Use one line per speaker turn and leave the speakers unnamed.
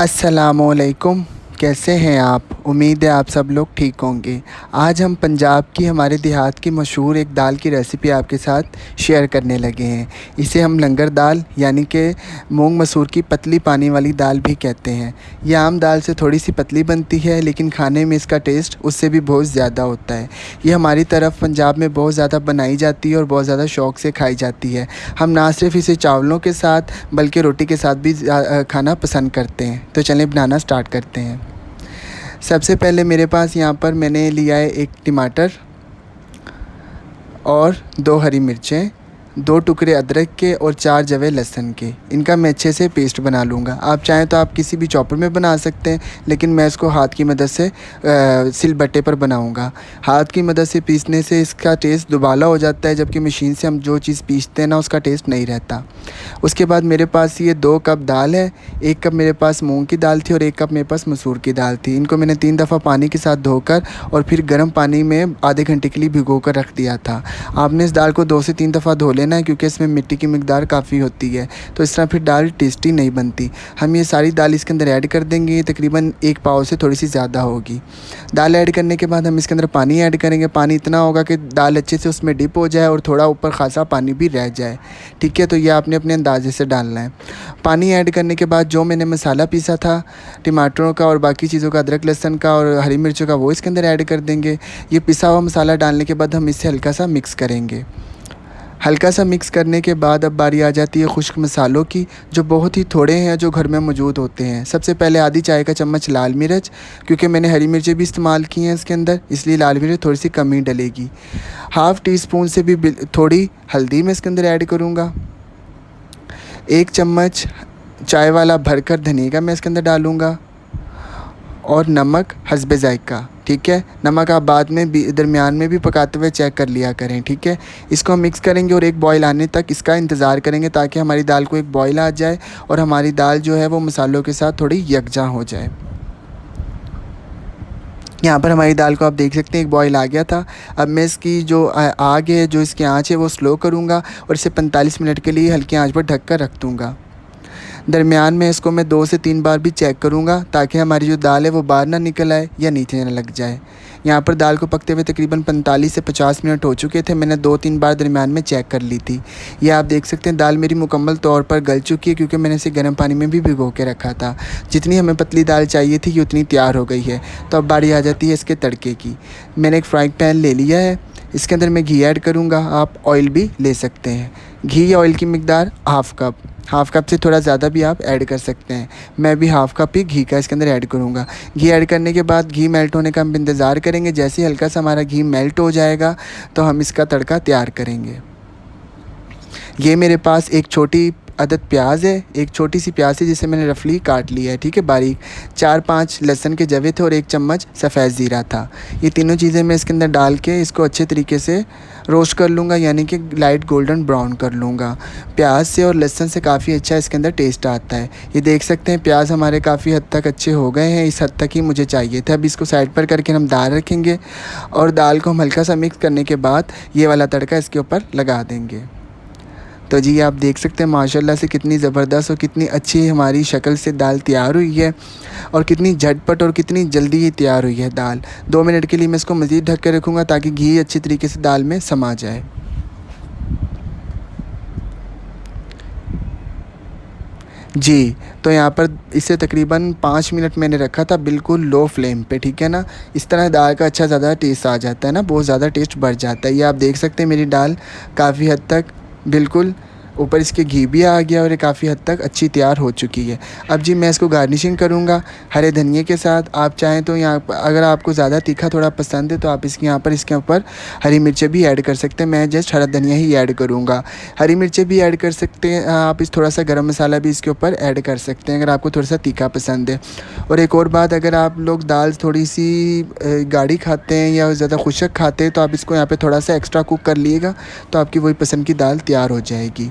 अस्सलामुअलैकुम। कैसे हैं आप? उम्मीद है आप सब लोग ठीक होंगे। आज हम पंजाब की हमारे देहात की मशहूर एक दाल की रेसिपी आपके साथ शेयर करने लगे हैं। इसे हम लंगर दाल यानी कि मूंग मसूर की पतली पानी वाली दाल भी कहते हैं। यह आम दाल से थोड़ी सी पतली बनती है, लेकिन खाने में इसका टेस्ट उससे भी बहुत ज़्यादा होता है। ये हमारी तरफ पंजाब में बहुत ज़्यादा बनाई जाती है और बहुत ज़्यादा शौक़ से खाई जाती है। हम ना सिर्फ इसे चावलों के साथ बल्कि रोटी के साथ भी खाना पसंद करते हैं। तो चलें बनाना स्टार्ट करते हैं। सबसे पहले मेरे पास यहाँ पर मैंने लिया है एक टमाटर और 2 हरी मिर्चें, 2 टुकड़े अदरक के और 4 जवे लहसुन के। इनका मैं अच्छे से पेस्ट बना लूँगा। आप चाहें तो आप किसी भी चॉपर में बना सकते हैं, लेकिन मैं इसको हाथ की मदद से सिलबट्टे पर बनाऊँगा। हाथ की मदद से पीसने से इसका टेस्ट दुबाला हो जाता है, जबकि मशीन से हम जो चीज़ पीसते हैं ना, उसका टेस्ट नहीं रहता। उसके बाद मेरे पास ये 2 कप दाल है। 1 कप मेरे पास मूंग की दाल थी और 1 कप मेरे पास मसूर की दाल थी। इनको मैंने 3 दफ़ा पानी के साथ धोकर और फिर गर्म पानी में आधे घंटे के लिए भिगो कर रख दिया था। आपने इस दाल को 2 से 3 दफ़ा धो लेना है, क्योंकि इसमें मिट्टी की मिकदार काफ़ी होती है, तो इस तरह फिर दाल टेस्टी नहीं बनती। हम ये सारी दाल इसके अंदर ऐड कर देंगे। ये तकरीबन 1 पाव से थोड़ी सी ज़्यादा होगी। दाल ऐड करने के बाद हम इसके अंदर पानी ऐड करेंगे। पानी इतना होगा कि दाल अच्छे से उसमें डिप हो जाए और थोड़ा ऊपर खासा पानी भी रह जाए। ठीक है, तो ये आपने अपने अंदाजे से डालना है। पानी ऐड करने के बाद जो मैंने मसाला पीसा था टमाटरों का और बाकी चीज़ों का, अदरक लहसुन का और हरी मिर्चों का, वो इसके अंदर ऐड कर देंगे। ये पिसा हुआ मसाला डालने के बाद हम इसे हल्का सा मिक्स करेंगे। हल्का सा मिक्स करने के बाद अब बारी आ जाती है खुश्क मसालों की, जो बहुत ही थोड़े हैं, जो घर में मौजूद होते हैं। सबसे पहले आधी चाय का चम्मच लाल मिर्च, क्योंकि मैंने हरी मिर्चें भी इस्तेमाल की हैं इसके अंदर, इसलिए लाल मिर्च थोड़ी सी कम ही डलेगी। हाफ़ टी स्पून से भी थोड़ी हल्दी मैं इसके अंदर ऐड करूँगा। 1 चम्मच चाय वाला भरकर धनिया का मैं इसके अंदर डालूँगा और नमक हस्बे ज़ायक़ा। ठीक है, नमक आप बाद में भी दरमियान में भी पकाते हुए चेक कर लिया करें। ठीक है, इसको हम मिक्स करेंगे और एक बॉयल आने तक इसका इंतज़ार करेंगे, ताकि हमारी दाल को एक बॉयल आ जाए और हमारी दाल जो है वो मसालों के साथ थोड़ी यकजा हो जाए। यहाँ पर हमारी दाल को आप देख सकते हैं एक बॉयल आ गया था। अब मैं इसकी जो आग है, जो इसकी आँच है, वो स्लो करूँगा और इसे 45 मिनट के लिए हल्की आँच पर ढक कर रख दूँगा। दरमियान में इसको मैं 2 से 3 बार भी चेक करूँगा, ताकि हमारी जो दाल है वो बाहर ना निकल आए या नीचे ना लग जाए। यहाँ पर दाल को पकते हुए तकरीबन 45 से 50 मिनट हो चुके थे। मैंने 2-3 बार दरमियान में चेक कर ली थी। ये आप देख सकते हैं दाल मेरी मुकम्मल तौर पर गल चुकी है, क्योंकि मैंने इसे गर्म पानी में भी भिगो के रखा था। जितनी हमें पतली दाल चाहिए थी, ये उतनी तैयार हो गई है। तो अब बारी आ जाती है इसके तड़के की। मैंने एक फ्राइंग पैन ले लिया है, इसके अंदर मैं घी ऐड करूँगा। आप ऑयल भी ले सकते हैं। घी या ऑयल की मिकदार हाफ़ कप से थोड़ा ज़्यादा भी आप ऐड कर सकते हैं। मैं भी हाफ़ कप ही घी का इसके अंदर ऐड करूँगा। घी ऐड करने के बाद घी मेल्ट होने का हम इंतज़ार करेंगे। जैसे ही हल्का सा हमारा घी मेल्ट हो जाएगा, तो हम इसका तड़का तैयार करेंगे। ये मेरे पास एक छोटी अदद प्याज है, एक छोटी सी प्याज है जिसे मैंने रफली काट लिया है। ठीक है, बारीक। 4-5 लहसुन के जवे थे और 1 चम्मच सफ़ेद ज़ीरा था। ये तीनों चीज़ें मैं इसके अंदर डाल के इसको अच्छे तरीके से रोस्ट कर लूँगा, यानी कि लाइट गोल्डन ब्राउन कर लूँगा। प्याज से और लहसुन से काफ़ी अच्छा इसके अंदर टेस्ट आता है। ये देख सकते हैं प्याज हमारे काफ़ी हद तक अच्छे हो गए हैं। इस हद तक ही मुझे चाहिए था। अब इसको साइड पर करके हम दाल रखेंगे और दाल को हम हल्का सा मिक्स करने के बाद ये वाला तड़का इसके ऊपर लगा देंगे। तो जी आप देख सकते हैं माशाल्लाह से कितनी ज़बरदस्त और कितनी अच्छी हमारी शक्ल से दाल तैयार हुई है, और कितनी झटपट और कितनी जल्दी ये तैयार हुई है दाल। 2 मिनट के लिए मैं इसको मज़ीद ढक कर रखूँगा, ताकि घी अच्छी तरीके से दाल में समा जाए। जी, तो यहाँ पर इसे तकरीबन 5 मिनट मैंने रखा था, बिल्कुल लो फ्लेम पे। ठीक है ना, इस तरह दाल का अच्छा ज़्यादा टेस्ट आ जाता है ना, बहुत ज़्यादा टेस्ट बढ़ जाता है। ये आप देख सकते हैं मेरी दाल काफ़ी हद तक बिल्कुल ऊपर इसके घी भी आ गया और ये काफ़ी हद तक अच्छी तैयार हो चुकी है। अब जी मैं इसको गार्निशिंग करूँगा हरे धनिए के साथ। आप चाहें तो यहाँ अगर आपको ज़्यादा तीखा थोड़ा पसंद है, तो आप इसके ऊपर हरी मिर्चें भी ऐड कर सकते हैं। मैं जस्ट हरा धनिया ही ऐड करूँगा। हरी मिर्चें भी ऐड कर सकते हैं आप। थोड़ा सा गरम मसाला भी इसके ऊपर ऐड कर सकते हैं, अगर आपको थोड़ा सा तीखा पसंद है। और एक और बात, अगर आप लोग दाल थोड़ी सी गाढ़ी खाते हैं या ज़्यादा खुशक खाते हैं, तो आप इसको यहाँ पर थोड़ा सा एक्स्ट्रा कुक कर लीजिएगा, तो आपकी वही पसंद की दाल तैयार हो जाएगी।